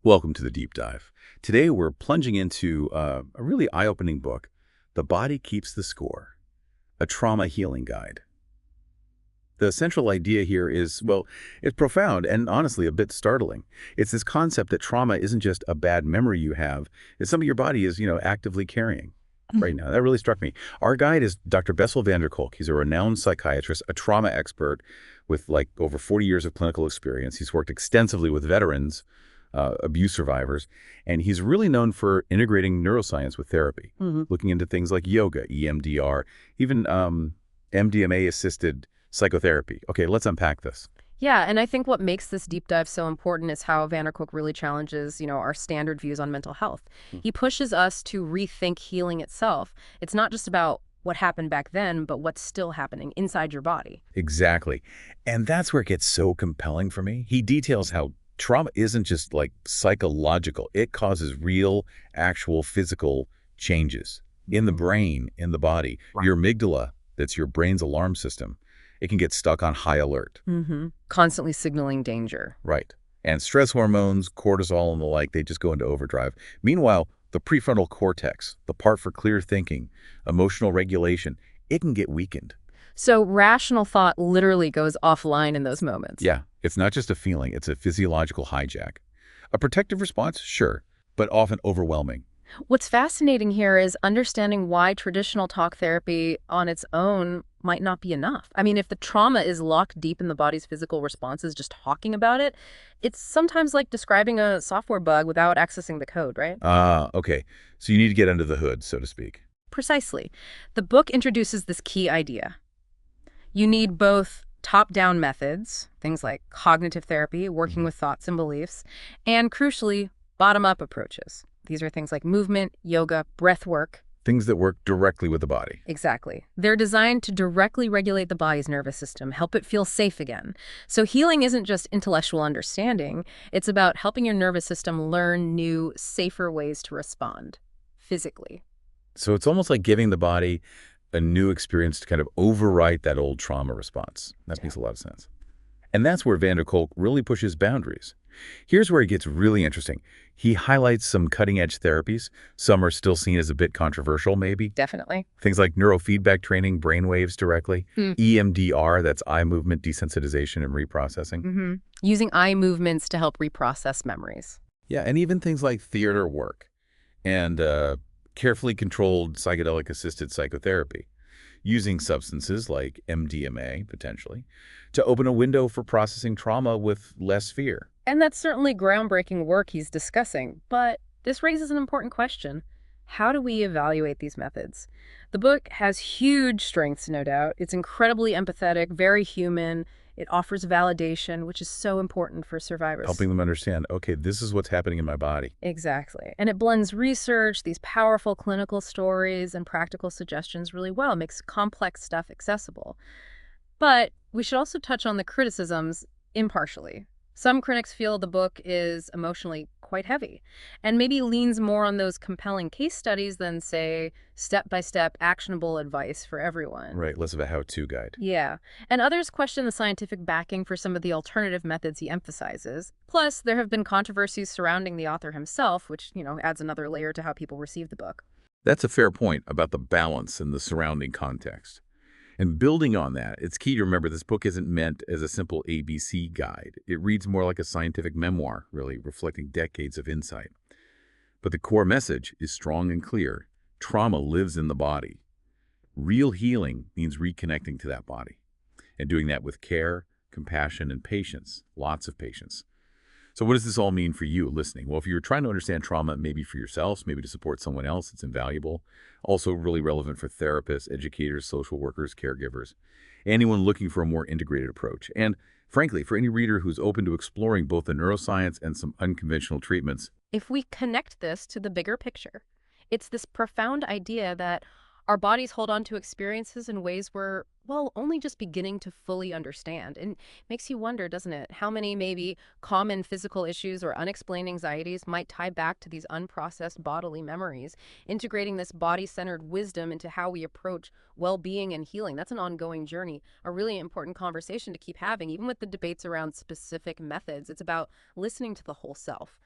Welcome to the deep dive. Today we're plunging into a really eye-opening book, The Body Keeps the Score, a trauma healing guide. The central idea here is, well, it's profound and honestly a bit startling. It's this concept that trauma isn't just a bad memory you have, it's something your body is, actively carrying right now. That really struck me. Our guide is Dr. Bessel Kolk. He's a renowned psychiatrist, a trauma expert with like over 40 years of clinical experience. He's worked extensively with veterans, abuse survivors, and he's really known for integrating neuroscience with therapy, looking into things like yoga, EMDR, even MDMA-assisted psychotherapy. Okay, let's unpack this. Yeah, and I think what makes this deep dive so important is how Van der Kolk really challenges, our standard views on mental health. He pushes us to rethink healing itself. It's not just about what happened back then, but what's still happening inside your body. Exactly. And that's where it gets so compelling for me. He details how trauma isn't just like psychological. It causes real, actual physical changes in the brain, in the body. Right. Your amygdala, that's your brain's alarm system, it can get stuck on high alert. Constantly signaling danger. Right. And stress hormones, cortisol and the like, they just go into overdrive. Meanwhile, the prefrontal cortex, the part for clear thinking, emotional regulation, it can get weakened. So rational thought literally goes offline in those moments. Yeah, it's not just a feeling, it's a physiological hijack. A protective response, sure, but often overwhelming. What's fascinating here is understanding why traditional talk therapy on its own might not be enough. I mean, if the trauma is locked deep in the body's physical responses, just talking about it, it's sometimes like describing a software bug without accessing the code, right? Okay. So you need to get under the hood, so to speak. Precisely. The book introduces this key idea. You need both top-down methods, things like cognitive therapy, working with thoughts and beliefs, and crucially, bottom-up approaches. These are things like movement, yoga, breath work. Things that work directly with the body. Exactly. They're designed to directly regulate the body's nervous system, help it feel safe again. So healing isn't just intellectual understanding. It's about helping your nervous system learn new, safer ways to respond physically. So it's almost like giving the body a new experience to kind of overwrite that old trauma response. That makes a lot of sense. And that's where Van der Kolk really pushes boundaries. Here's where it gets really interesting. He highlights some cutting-edge therapies. Some are still seen as a bit controversial, maybe. Definitely. Things like neurofeedback training, brain waves directly, EMDR, that's eye movement desensitization and reprocessing. Using eye movements to help reprocess memories. Yeah, and even things like theater work and carefully controlled psychedelic-assisted psychotherapy, using substances like MDMA, potentially, to open a window for processing trauma with less fear. And that's certainly groundbreaking work he's discussing, but this raises an important question. How do we evaluate these methods? The book has huge strengths, no doubt. It's incredibly empathetic, very human. It offers validation, which is so important for survivors. Helping them understand, okay, this is what's happening in my body. Exactly. And it blends research, these powerful clinical stories, and practical suggestions really well. It makes complex stuff accessible. But we should also touch on the criticisms impartially. Some critics feel the book is emotionally quite heavy and maybe leans more on those compelling case studies than, say, step-by-step actionable advice for everyone. Right, less of a how-to guide. Yeah. And others question the scientific backing for some of the alternative methods he emphasizes. Plus, there have been controversies surrounding the author himself, which, adds another layer to how people receive the book. That's a fair point about the balance and the surrounding context. And building on that, it's key to remember this book isn't meant as a simple ABC guide. It reads more like a scientific memoir, really, reflecting decades of insight. But the core message is strong and clear. Trauma lives in the body. Real healing means reconnecting to that body and doing that with care, compassion, and patience, lots of patience. So what does this all mean for you listening? Well, if you're trying to understand trauma, maybe for yourselves, maybe to support someone else, it's invaluable. Also really relevant for therapists, educators, social workers, caregivers, anyone looking for a more integrated approach. And frankly, for any reader who's open to exploring both the neuroscience and some unconventional treatments. If we connect this to the bigger picture, it's this profound idea that our bodies hold on to experiences in ways we're, only just beginning to fully understand. And it makes you wonder, doesn't it, how many maybe common physical issues or unexplained anxieties might tie back to these unprocessed bodily memories, integrating this body-centered wisdom into how we approach well-being and healing. That's an ongoing journey, a really important conversation to keep having, even with the debates around specific methods. It's about listening to the whole self.